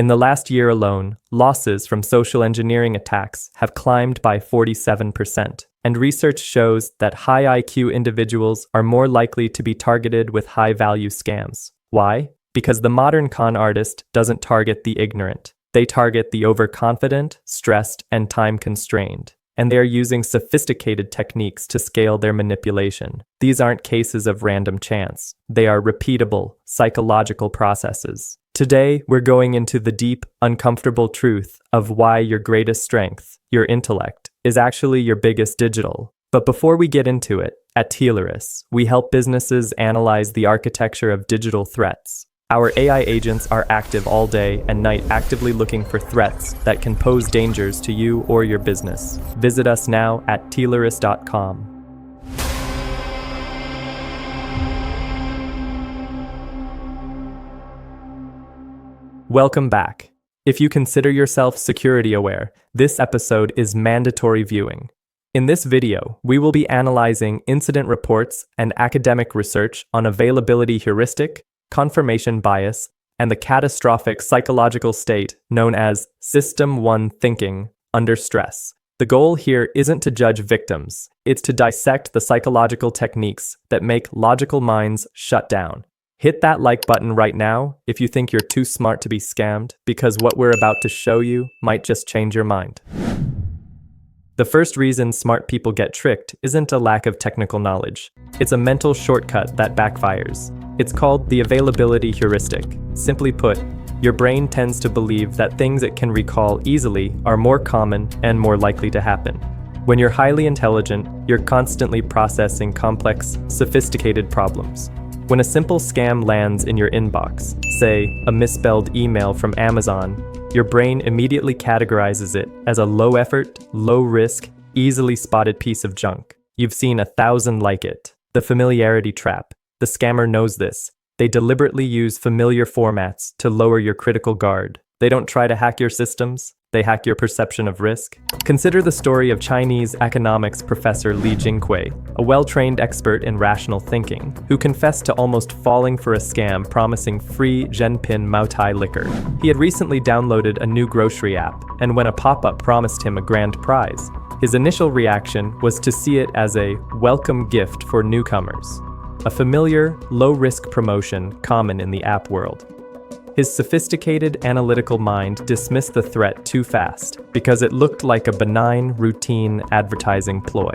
In the last year alone, losses from social engineering attacks have climbed by 47%, and research shows that high IQ individuals are more likely to be targeted with high-value scams. Why? Because the modern con artist doesn't target the ignorant. They target the overconfident, stressed, and time-constrained. And they are using sophisticated techniques to scale their manipulation. These aren't cases of random chance. They are repeatable, psychological processes. Today, we're going into the deep, uncomfortable truth of why your greatest strength, your intellect, is actually your biggest digital. But before we get into it, at Tileris, we help businesses analyze the architecture of digital threats. Our AI agents are active all day and night, actively looking for threats that can pose dangers to you or your business. Visit us now at tileris.com. Welcome back. If you consider yourself security aware, this episode is mandatory viewing. In this video, we will be analyzing incident reports and academic research on availability heuristic, confirmation bias, and the catastrophic psychological state known as System 1 thinking under stress. The goal here isn't to judge victims, it's to dissect the psychological techniques that make logical minds shut down. Hit that like button right now if you think you're too smart to be scammed, because what we're about to show you might just change your mind. The first reason smart people get tricked isn't a lack of technical knowledge. It's a mental shortcut that backfires. It's called the availability heuristic. Simply put, your brain tends to believe that things it can recall easily are more common and more likely to happen. When you're highly intelligent, you're constantly processing complex, sophisticated problems. When a simple scam lands in your inbox, say a misspelled email from Amazon, your brain immediately categorizes it as a low-effort, low-risk, easily spotted piece of junk. You've seen 1,000 like it. The familiarity trap. The scammer knows this. They deliberately use familiar formats to lower your critical guard. They don't try to hack your systems, they hack your perception of risk. Consider the story of Chinese economics professor Li Jinghui, a well-trained expert in rational thinking, who confessed to almost falling for a scam promising free Zhenpin Maotai liquor. He had recently downloaded a new grocery app, and when a pop-up promised him a grand prize, his initial reaction was to see it as a welcome gift for newcomers, a familiar, low-risk promotion common in the app world. His sophisticated, analytical mind dismissed the threat too fast because it looked like a benign, routine advertising ploy.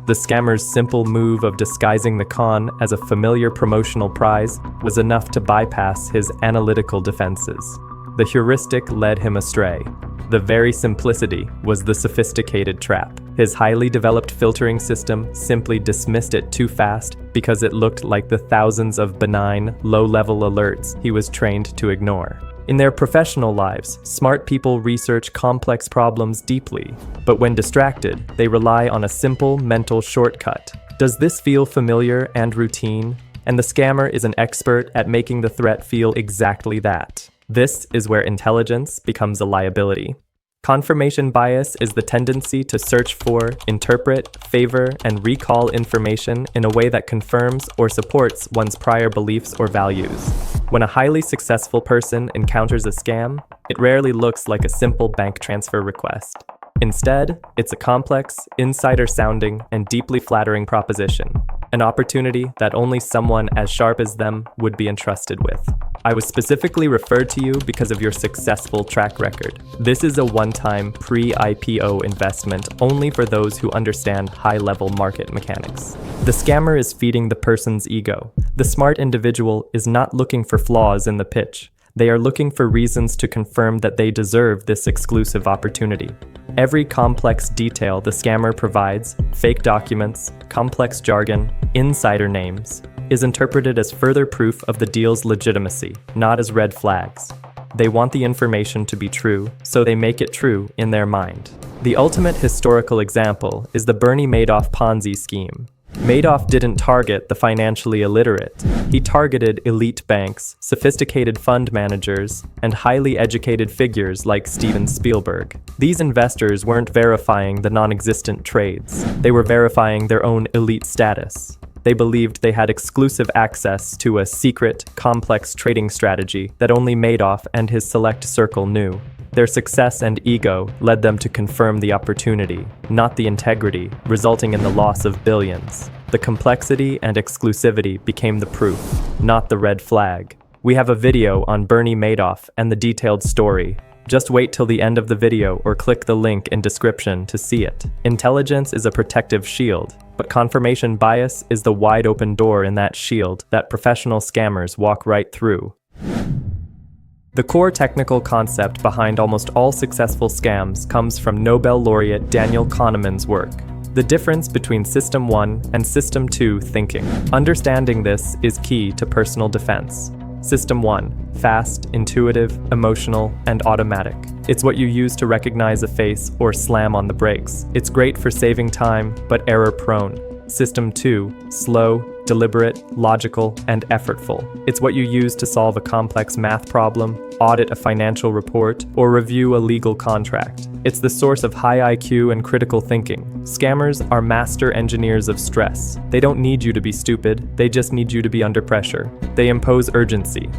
The scammer's simple move of disguising the con as a familiar promotional prize was enough to bypass his analytical defenses. The heuristic led him astray. The very simplicity was the sophisticated trap. His highly developed filtering system simply dismissed it too fast because it looked like the thousands of benign, low-level alerts he was trained to ignore. In their professional lives, smart people research complex problems deeply, but when distracted, they rely on a simple mental shortcut. Does this feel familiar and routine? And the scammer is an expert at making the threat feel exactly that. This is where intelligence becomes a liability. Confirmation bias is the tendency to search for, interpret, favor, and recall information in a way that confirms or supports one's prior beliefs or values. When a highly successful person encounters a scam, it rarely looks like a simple bank transfer request. Instead, it's a complex, insider-sounding, and deeply flattering proposition, an opportunity that only someone as sharp as them would be entrusted with. I was specifically referred to you because of your successful track record. This is a one-time pre-IPO investment only for those who understand high-level market mechanics. The scammer is feeding the person's ego. The smart individual is not looking for flaws in the pitch. They are looking for reasons to confirm that they deserve this exclusive opportunity. Every complex detail the scammer provides, fake documents, complex jargon, insider names, is interpreted as further proof of the deal's legitimacy, not as red flags. They want the information to be true, so they make it true in their mind. The ultimate historical example is the Bernie Madoff Ponzi scheme. Madoff didn't target the financially illiterate. He targeted elite banks, sophisticated fund managers, and highly educated figures like Steven Spielberg. These investors weren't verifying the non-existent trades. They were verifying their own elite status. They believed they had exclusive access to a secret, complex trading strategy that only Madoff and his select circle knew. Their success and ego led them to confirm the opportunity, not the integrity, resulting in the loss of billions. The complexity and exclusivity became the proof, not the red flag. We have a video on Bernie Madoff and the detailed story. Just wait till the end of the video or click the link in description to see it. Intelligence is a protective shield, but confirmation bias is the wide open door in that shield that professional scammers walk right through. The core technical concept behind almost all successful scams comes from Nobel laureate Daniel Kahneman's work. The difference between System 1 and System 2 thinking. Understanding this is key to personal defense. System 1, fast, intuitive, emotional, and automatic. It's what you use to recognize a face or slam on the brakes. It's great for saving time, but error-prone. System 2, slow, deliberate, logical, and effortful. It's what you use to solve a complex math problem, audit a financial report, or review a legal contract. It's the source of high IQ and critical thinking. Scammers are master engineers of stress. They don't need you to be stupid, they just need you to be under pressure. They impose urgency.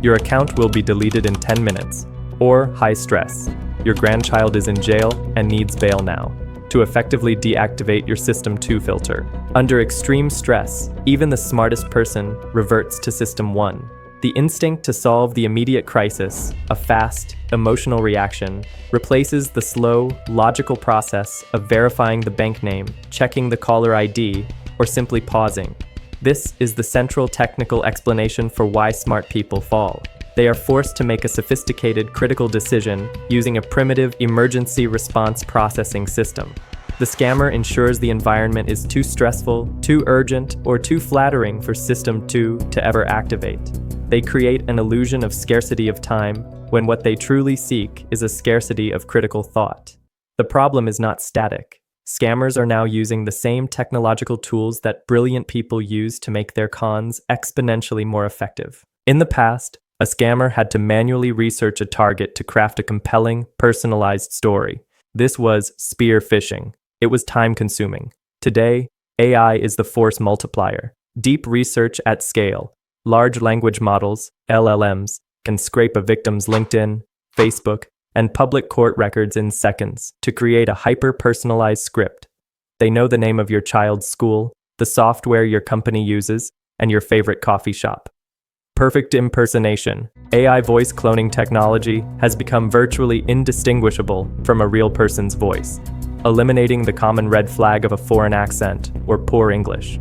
Your account will be deleted in 10 minutes. Or high stress. Your grandchild is in jail and needs bail now. To effectively deactivate your System 2 filter. Under extreme stress, even the smartest person reverts to System 1. The instinct to solve the immediate crisis, a fast, emotional reaction, replaces the slow, logical process of verifying the bank name, checking the caller ID, or simply pausing. This is the central technical explanation for why smart people fall. They are forced to make a sophisticated critical decision using a primitive emergency response processing system. The scammer ensures the environment is too stressful, too urgent, or too flattering for System 2 to ever activate. They create an illusion of scarcity of time when what they truly seek is a scarcity of critical thought. The problem is not static. Scammers are now using the same technological tools that brilliant people use to make their cons exponentially more effective. In the past, a scammer had to manually research a target to craft a compelling, personalized story. This was spear phishing. It was time-consuming. Today, AI is the force multiplier. Deep research at scale. Large language models, LLMs, can scrape a victim's LinkedIn, Facebook, and public court records in seconds to create a hyper-personalized script. They know the name of your child's school, the software your company uses, and your favorite coffee shop. Perfect impersonation. AI voice cloning technology has become virtually indistinguishable from a real person's voice, eliminating the common red flag of a foreign accent or poor English.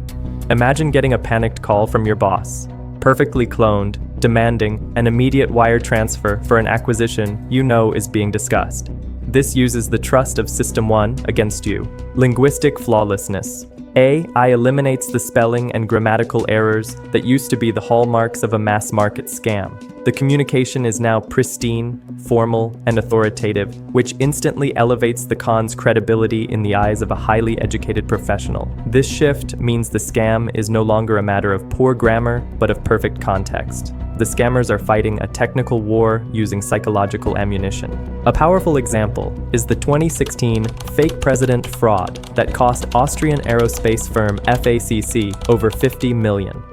Imagine getting a panicked call from your boss, perfectly cloned, demanding an immediate wire transfer for an acquisition you know is being discussed. This uses the trust of System 1 against you. Linguistic flawlessness. AI eliminates the spelling and grammatical errors that used to be the hallmarks of a mass-market scam. The communication is now pristine, formal, and authoritative, which instantly elevates the con's credibility in the eyes of a highly educated professional. This shift means the scam is no longer a matter of poor grammar, but of perfect context. The scammers are fighting a technical war using psychological ammunition. A powerful example is the 2016 fake president fraud that cost Austrian aerospace firm FACC over 50 million.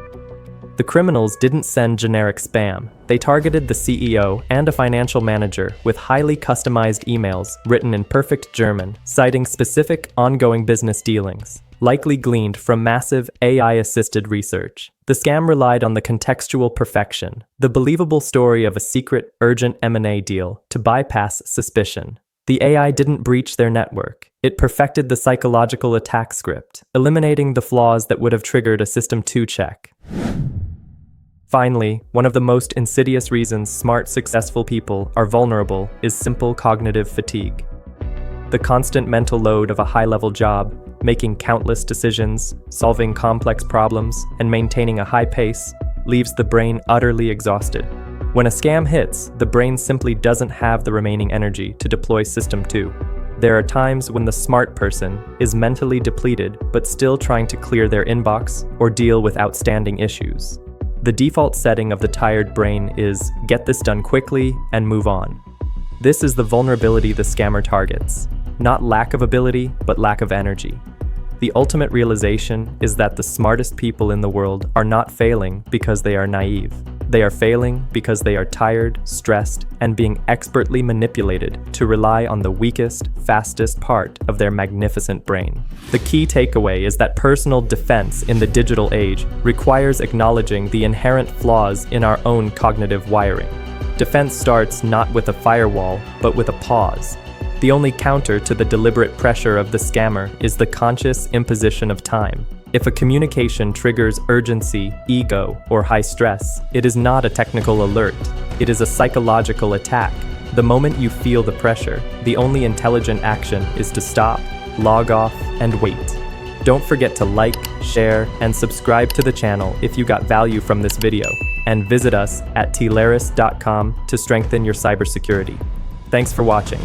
The criminals didn't send generic spam. They targeted the CEO and a financial manager with highly customized emails written in perfect German, citing specific ongoing business dealings, likely gleaned from massive AI-assisted research. The scam relied on the contextual perfection, the believable story of a secret, urgent M&A deal, to bypass suspicion. The AI didn't breach their network. It perfected the psychological attack script, eliminating the flaws that would have triggered a System 2 check. Finally, one of the most insidious reasons smart, successful people are vulnerable is simple cognitive fatigue. The constant mental load of a high-level job, making countless decisions, solving complex problems, and maintaining a high pace, leaves the brain utterly exhausted. When a scam hits, the brain simply doesn't have the remaining energy to deploy System 2. There are times when the smart person is mentally depleted but still trying to clear their inbox or deal with outstanding issues. The default setting of the tired brain is get this done quickly and move on. This is the vulnerability the scammer targets. Not lack of ability, but lack of energy. The ultimate realization is that the smartest people in the world are not failing because they are naive. They are failing because they are tired, stressed, and being expertly manipulated to rely on the weakest, fastest part of their magnificent brain. The key takeaway is that personal defense in the digital age requires acknowledging the inherent flaws in our own cognitive wiring. Defense starts not with a firewall, but with a pause. The only counter to the deliberate pressure of the scammer is the conscious imposition of time. If a communication triggers urgency, ego, or high stress, it is not a technical alert. It is a psychological attack. The moment you feel the pressure, the only intelligent action is to stop, log off, and wait. Don't forget to like, share, and subscribe to the channel if you got value from this video, and visit us at tileris.com to strengthen your cybersecurity. Thanks for watching.